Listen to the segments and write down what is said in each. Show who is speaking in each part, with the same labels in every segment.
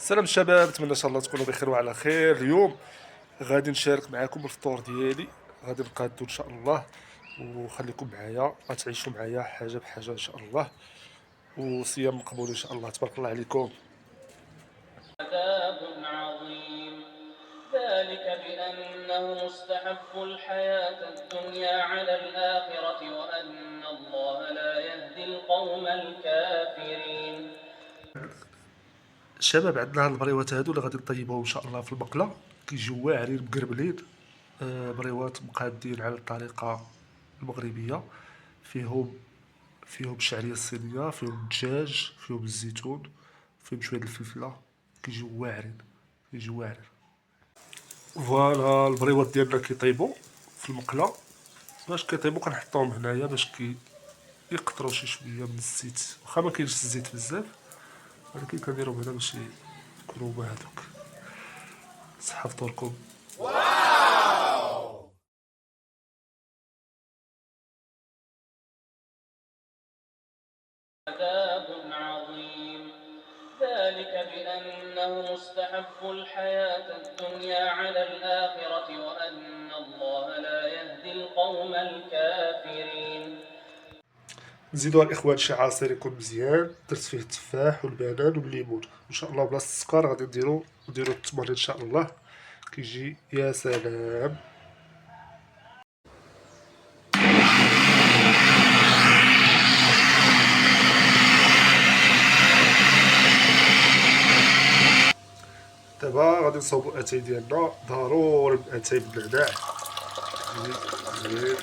Speaker 1: سلام الشباب، نتمنى ان شاء الله تكونوا بخير وعلى خير. اليوم غادي نشارك معكم الفطور ديالي، غادي نقادو ان شاء الله، وخليكم معايا غتعيشوا معايا حاجه بحاجه ان شاء الله، وصيام مقبول ان شاء الله. تبارك الله عليكم.
Speaker 2: عذاب عظيم. ذلك بأنه مستحب الحياة الدنيا على الآخرة وأن الله لا يهدي القوم الكافرين.
Speaker 1: الشباب، عندنا هاد البريوات هادو اللي غادي نطيبوهم ان شاء الله في المقله، كيجيو واعرين مقربلين. بريوات مقادين على الطريقه المغربيه. فيهم فيهم الشعريه الصينيه، فيهم الدجاج، فيهم الزيتون، فيهم شويه الفلفله. كيجيو واعرين، كيجيو واعرين. فوالا البريوات ديالنا كيطيبوا في المقله. باش كيطيبوا كنحطوهم هنايا باش يقطروا شي شويه من الزيت، واخا ما كاينش الزيت بزاف، ولكن كنديرهم هنا باش يكونوا هما هذوك. صحة فطوركم.
Speaker 2: عذاب عظيم. ذلك بأنه مستحب الحياة الدنيا على الآخرة وأن الله لا يهدي القوم الكافرين.
Speaker 1: نزيدو الاخوان شي عصير يكون مزيان، درت فيه التفاح والبنان والليمون ان شاء الله. بلاصه السكر غادي نديرو التمر ان شاء الله، كيجي يا سلام. دابا غادي نصاوبو اتاي ديالنا، ضروري من اتاي بالنعناع. زين،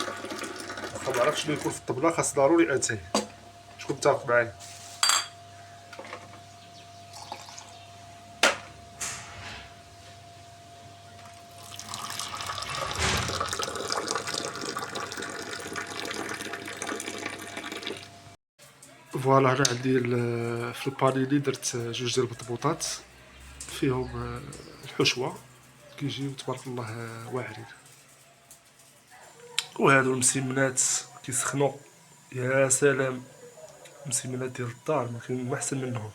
Speaker 1: واخا معرفتش شنو يكون في الطبله، خاص ضروري اتاي. شكون متفق معايا؟ فوالا هنا عندي في البانيني درت جوج ديال البطبوطات فيهم الحشوه، كيجيو تبارك الله واعرين. وهادو المسمنات كيسخنوا، يا سلام. مسمنات ديال الدار ما كاين ما احسن منهم.